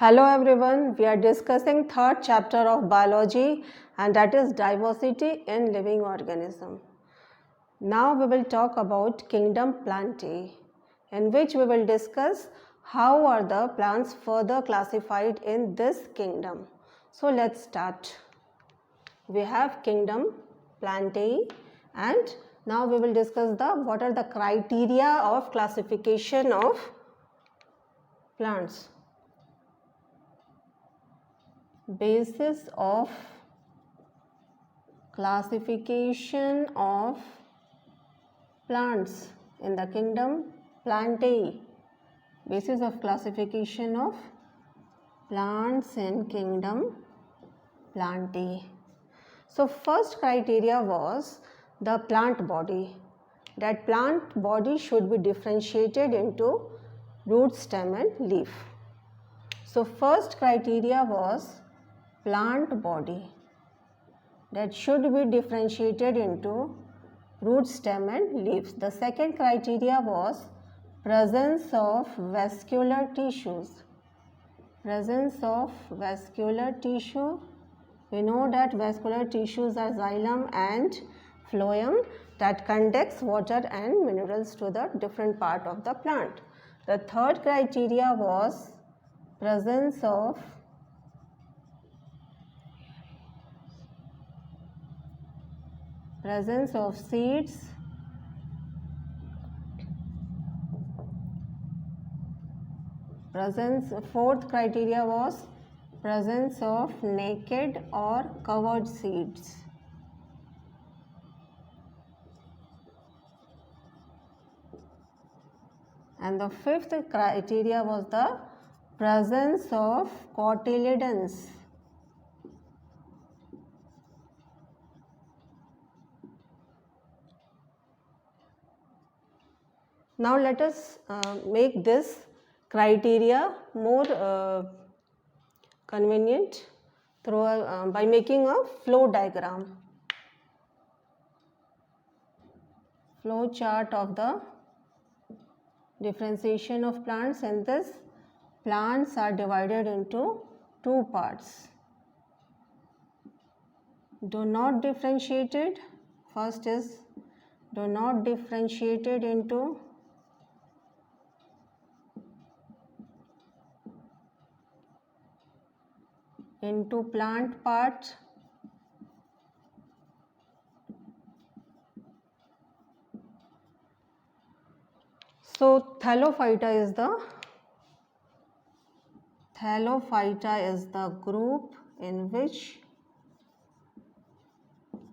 Hello everyone, we are discussing third chapter of biology and that is diversity in living organism. Now we will talk about kingdom Plantae, in which we will discuss how are the plants further classified in this kingdom. So let's start. We have kingdom Plantae and now we will discuss what are the criteria of classification of plants. Basis of classification of plants in the kingdom Plantae. Basis of classification of plants in kingdom Plantae. So first criteria was the plant body. That plant body should be differentiated into root, stem and leaf. So first criteria was plant body that should be differentiated into root, stem and leaves. The second criteria was presence of vascular tissues. Presence of vascular tissue. We know that vascular tissues are xylem and phloem that conducts water and minerals to the different part of the plant. The third criteria was presence of seeds, fourth criteria was presence of naked or covered seeds. And the fifth criteria was the presence of cotyledons. Now let us make this criteria more convenient through by making a flow diagram. Flow chart of the differentiation of plants. In this, plants are divided into two parts. Do not differentiated. First is do not differentiated into plant part. So Thallophyta is the group in which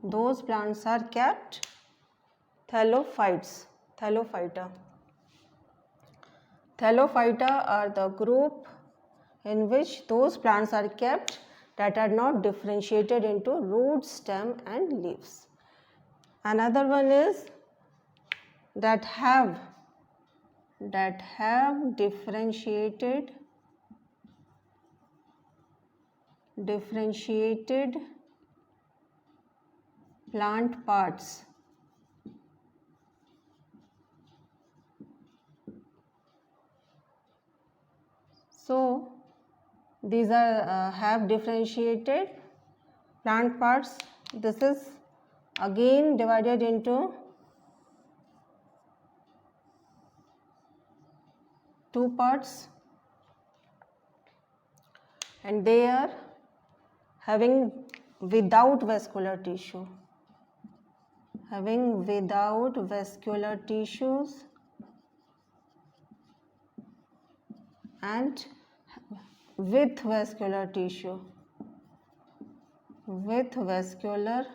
those plants are kept. Thallophyta are the group in which those plants are kept that are not differentiated into root, stem and leaves. Another one is that have differentiated plant parts. So these are have differentiated plant parts. This is again divided into two parts and they are having without vascular tissue. Having without vascular tissues and with vascular tissue. With vascular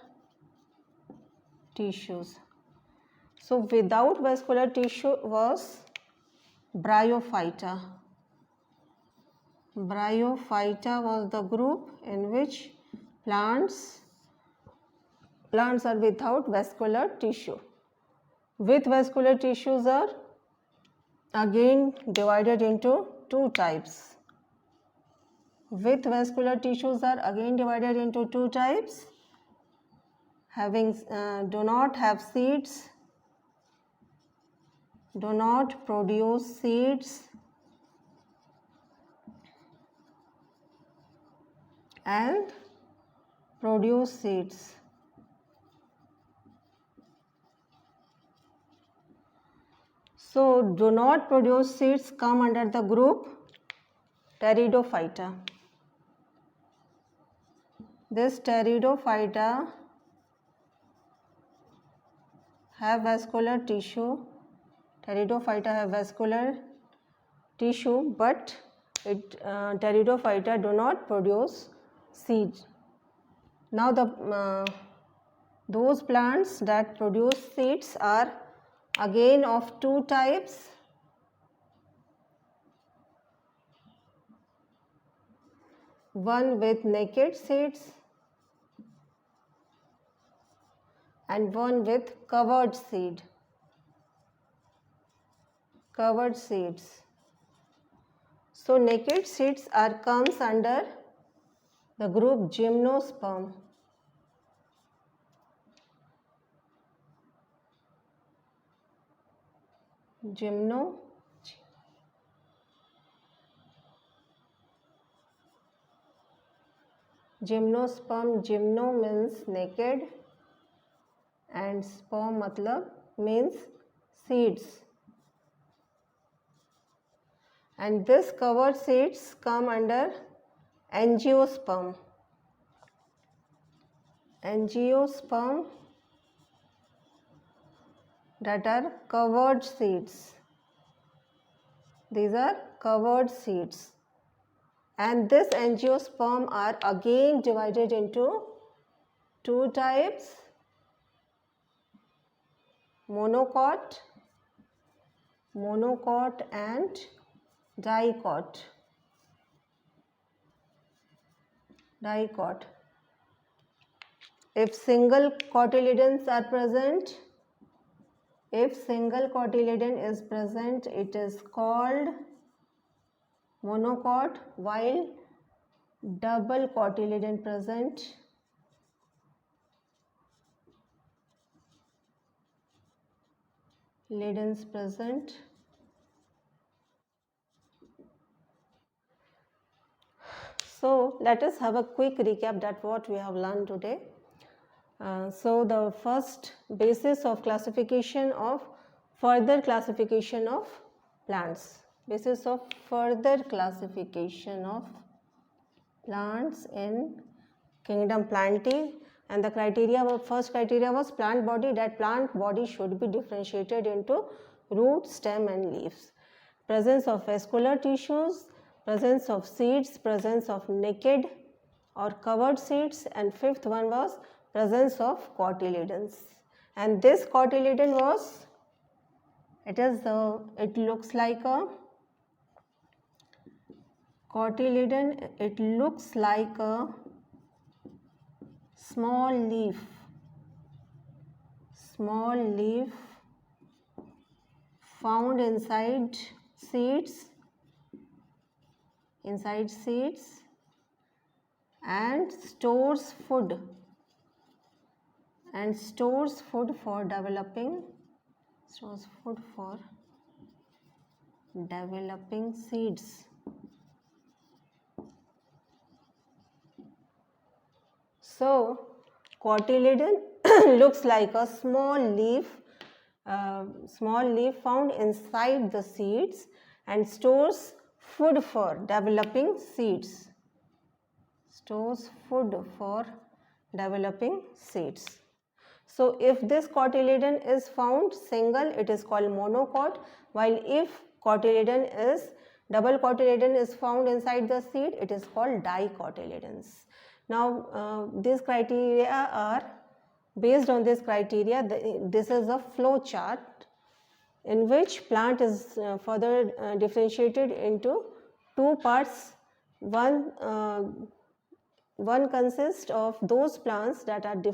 tissues. So without vascular tissue was Bryophyta. Bryophyta was the group in which plants are without vascular tissue. With vascular tissues are again divided into two types. With vascular tissues are again divided into two types. Having do not have seeds, do not produce seeds and produce seeds. So do not produce seeds come under the group Pteridophyta. This Pteridophyta have vascular tissue. Pteridophyta have vascular tissue, but Pteridophyta do not produce seeds. Now those plants that produce seeds are again of two types. One with naked seeds and one with covered seeds. So naked seeds comes under the group Gymnosperm. Gymnosperm, gymno means naked and sperm matlab means seeds. And this covered seeds come under Angiosperm. Angiosperm that are covered seeds. These are covered seeds. And this angiosperm are again divided into two types, monocot and dicot. If single cotyledons are present, if single cotyledon is present, it is called monocot, while double cotyledon present, So let us have a quick recap that what we have learned today. So the first basis of classification of further classification of plants. Basis of further classification of plants in kingdom Plantae, and the first criteria was plant body, that plant body should be differentiated into root, stem and leaves. Presence of vascular tissues, presence of seeds, presence of naked or covered seeds, and fifth one was presence of cotyledons. And this cotyledon was, it looks like a cotyledon, it looks like a small leaf found inside seeds and stores food for developing seeds. So cotyledon looks like a small leaf found inside the seeds and stores food for developing seeds. So if this cotyledon is found single, it is called monocot, while if double cotyledon is found inside the seed, it is called dicotyledons. Now these criteria are based on this criteria. This is a flow chart in which plant is further differentiated into two parts. One consists of those plants that are do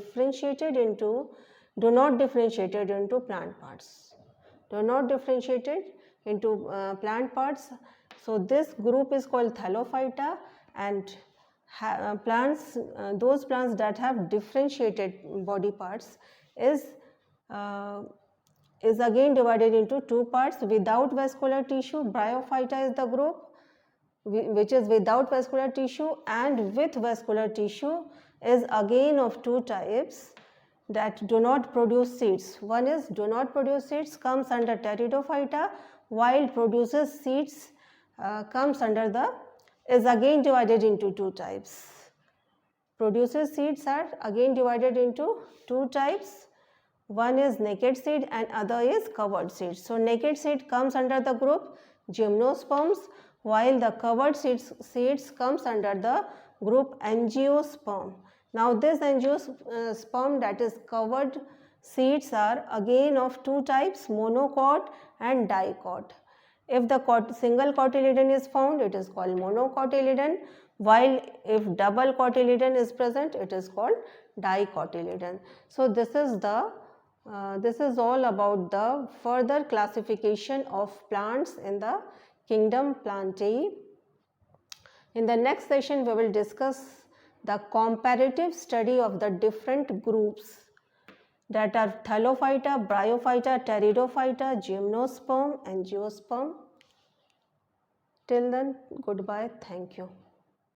not differentiated into plant parts. So this group is called Thallophyta, and those plants that have differentiated body parts is again divided into two parts. Without vascular tissue, Bryophyta is the group, which is without vascular tissue and with vascular tissue, is again of two types that do not produce seeds. One is do not produce seeds, comes under Pteridophyta, while produces seeds comes under the, is again divided into two types. Produces seeds are again divided into two types. One is naked seed and other is covered seed. So naked seed comes under the group Gymnosperms, while the covered seeds comes under the group Angiosperm. Now this angiosperm, that is covered seeds, are again of two types, monocot and dicot. If the single cotyledon is found, it is called monocotyledon, while if double cotyledon is present, it is called dicotyledon. So this is all about the further classification of plants in the kingdom Plantae. In the next session, we will discuss the comparative study of the different groups that are Thallophyta, Bryophyta, Pteridophyta, Gymnosperm, Angiosperm. Till then, goodbye. Thank you.